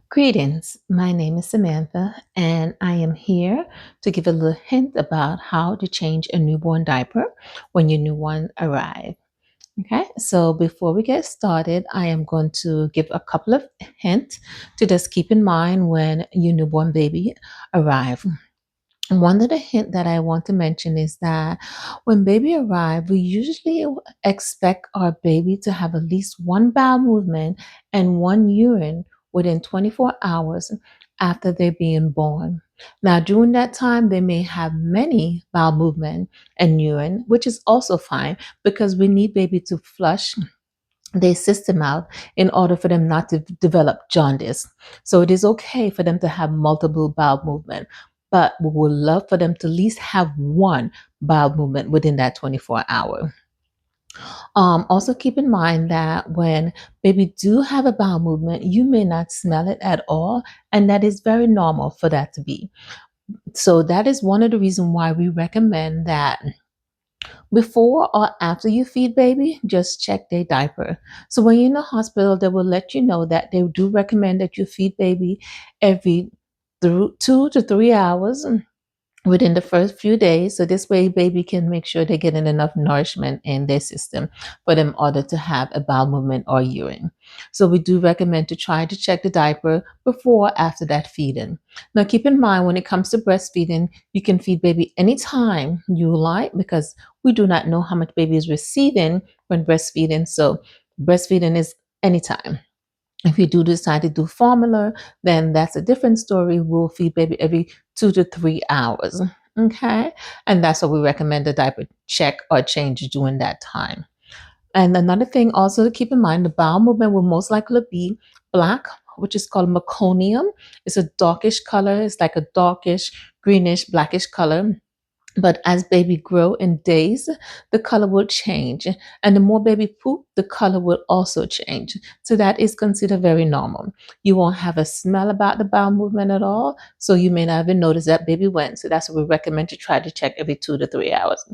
Greetings, my name is Samantha, and I am here to give a little hint about how to change a newborn diaper when your new one arrives. Okay, so before we get started, I am going to give a couple of hints to just keep in mind when your newborn baby arrives. One of the hint that I want to mention is that when baby arrive, we usually expect our baby to have at least one bowel movement and one urine within 24 hours after they're being born. Now, during that time, they may have many bowel movement and urine, which is also fine because we need baby to flush their system out in order for them not to develop jaundice. So it is okay for them to have multiple bowel movement, but we would love for them to at least have one bowel movement within that 24 hour. Also keep in mind that when baby do have a bowel movement, you may not smell it at all, and that is very normal for that to be. So that is one of the reasons why we recommend that before or after you feed baby, just check their diaper. So when you're in the hospital, they will let you know that they do recommend that you feed baby every 2 to 3 hours within the first few days. So this way baby can make sure they're getting enough nourishment in their system for them in order to have a bowel movement or urine. So we do recommend to try to check the diaper before or after that feeding. Now keep in mind when it comes to breastfeeding, you can feed baby anytime you like because we do not know how much baby is receiving when breastfeeding. So breastfeeding is anytime. If you do decide to do formula, then that's a different story. We'll feed baby every 2 to 3 hours. Okay. And that's what we recommend the diaper check or change during that time. And another thing also to keep in mind, the bowel movement will most likely be black, which is called meconium. It's a darkish color. It's like a darkish, greenish, blackish color. But as baby grow in days, the color will change. And the more baby poop, the color will also change. So that is considered very normal. You won't have a smell about the bowel movement at all. So you may not even notice that baby went. So that's what we recommend to try to check every 2 to 3 hours.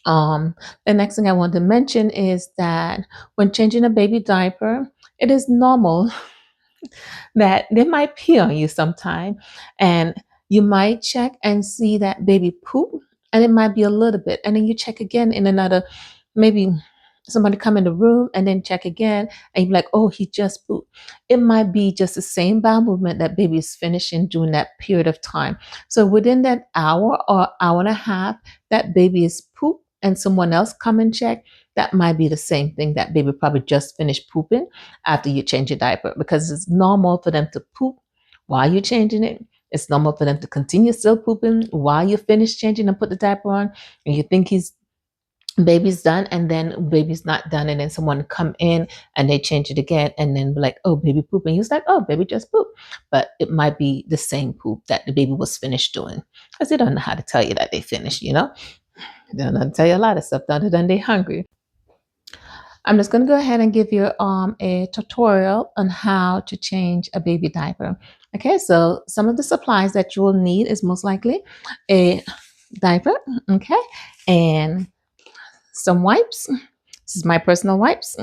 Um, the next thing I want to mention is that when changing a baby diaper, it is normal that they might pee on you sometime, and you might check and see that baby poop, and it might be a little bit, and then you check again in another, maybe somebody come in the room and then check again, and you're like, oh, he just pooped. It might be just the same bowel movement that baby is finishing during that period of time. So within that hour or hour and a half that baby is poop and someone else come and check, that might be the same thing that baby probably just finished pooping after you change your diaper, because it's normal for them to poop while you're changing it. It's normal for them to continue still pooping while you finish changing and put the diaper on, and you think he's baby's done, and then baby's not done, and then someone come in and they change it again, and then be like, oh, baby poop, and he's like, oh, baby just poop, but it might be the same poop that the baby was finished doing, because they don't know how to tell you that they finished. They don't know how to tell you a lot of stuff other than they hungry. I'm just going to go ahead and give you a tutorial on how to change a baby diaper. Okay, so some of the supplies that you will need is most likely a diaper, okay, and some wipes. This is my personal wipes,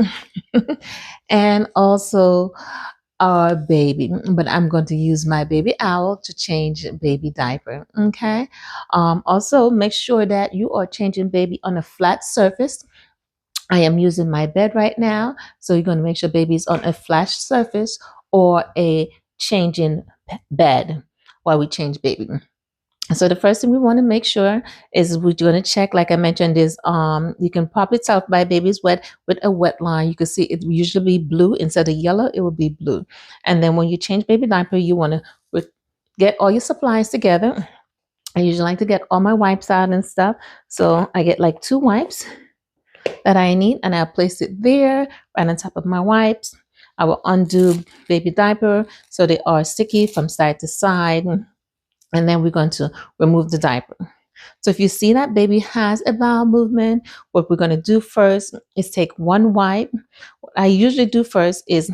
and also our baby, but I'm going to use my baby owl to change baby diaper. Okay, also make sure that you are changing baby on a flat surface. I am using my bed right now, so you're going to make sure baby's on a flat surface or a changing bed while we change baby. So the first thing we want to make sure is we're going to check, like I mentioned, is you can probably tell if my baby's wet with a wet line. You can see it will usually be blue instead of yellow. It will be blue. And then when you change baby diaper, you want to get all your supplies together. I usually like to get all my wipes out and stuff. So I get like 2 wipes that I need, and I'll place it there right on top of my wipes. I will undo baby diaper so they are sticky from side to side, and then we're going to remove the diaper. So if you see that baby has a bowel movement, what we're going to do first is take one wipe. What I usually do first is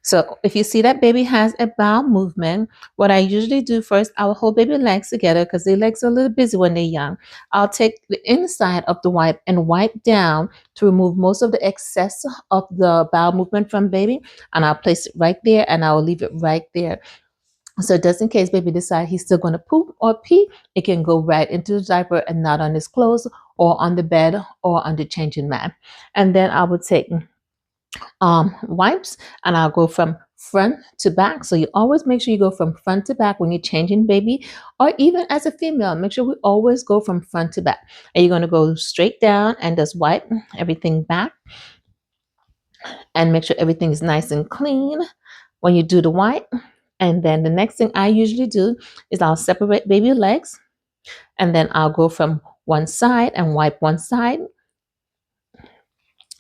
So if you see that baby has a bowel movement, what I usually do first, I will hold baby legs together because their legs are a little busy when they're young. I'll take the inside of the wipe and wipe down to remove most of the excess of the bowel movement from baby, and I'll place it right there and I'll leave it right there. So just in case baby decide he's still going to poop or pee, it can go right into the diaper and not on his clothes or on the bed or on the changing mat. And then I would take wipes and I'll go from front to back. So you always make sure you go from front to back when you're changing baby, or even as a female, make sure we always go from front to back. And you're going to go straight down and just wipe everything back and make sure everything is nice and clean when you do the wipe. And then the next thing I usually do is I'll separate baby legs and then I'll go from one side and wipe one side.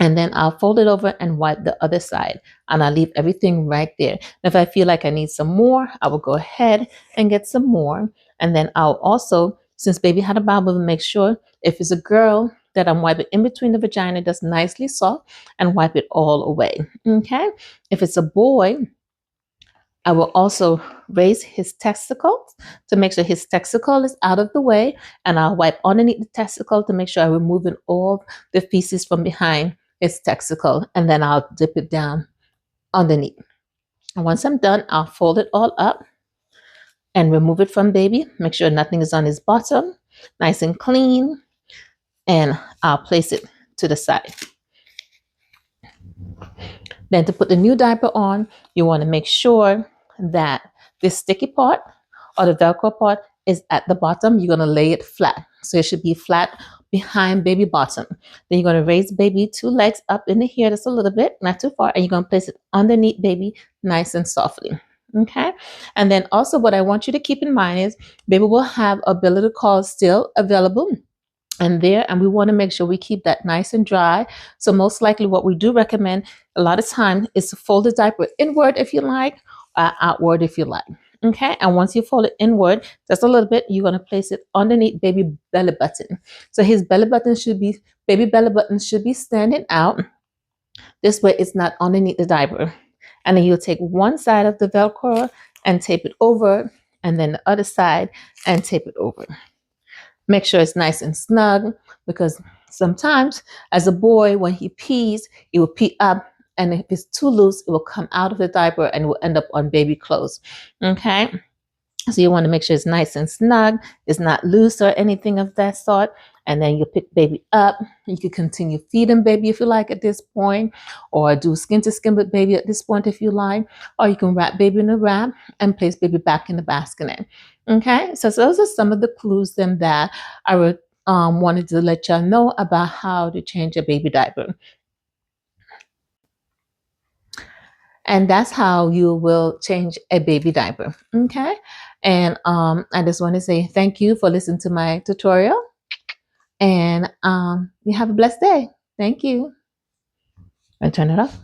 And then I'll fold it over and wipe the other side. And I'll leave everything right there. If I feel like I need some more, I will go ahead and get some more. And then I'll also, since baby had a bowel movement, make sure if it's a girl that I'm wiping in between the vagina that's nicely soft and wipe it all away. Okay. If it's a boy, I will also raise his testicles to make sure his testicle is out of the way. And I'll wipe underneath the testicle to make sure I'm removing all the feces from behind his testicle. And then I'll dip it down underneath. And once I'm done, I'll fold it all up and remove it from baby. Make sure nothing is on his bottom, nice and clean. And I'll place it to the side. Then to put the new diaper on, you want to make sure that this sticky part or the Velcro part is at the bottom. You're going to lay it flat. So it should be flat behind baby bottom. Then you're going to raise baby 2 legs up in the hair just a little bit, not too far, and you're going to place it underneath baby nice and softly. Okay. And then also what I want you to keep in mind is baby will have a umbilical cord still available and there, and we want to make sure we keep that nice and dry. So most likely what we do recommend a lot of time is to fold the diaper inward if you like, outward if you like. Okay, and once you fold it inward just a little bit, you're going to place it underneath baby belly button. So his belly button should be, baby belly button should be standing out. This way it's not underneath the diaper. And then you'll take one side of the Velcro and tape it over, and then the other side and tape it over. Make sure it's nice and snug, because sometimes as a boy, when he pees, it will pee up. And if it's too loose, it will come out of the diaper and will end up on baby clothes. Okay. So you want to make sure it's nice and snug. It's not loose or anything of that sort. And then you pick baby up. You can continue feeding baby if you like at this point, or do skin to skin with baby at this point if you like, or you can wrap baby in a wrap and place baby back in the basket. Okay, so those are some of the clues then that I would wanted to let y'all know about how to change a baby diaper. And that's how you will change a baby diaper. Okay. And I just want to say thank you for listening to my tutorial. And you have a blessed day. Thank you. I turn it off.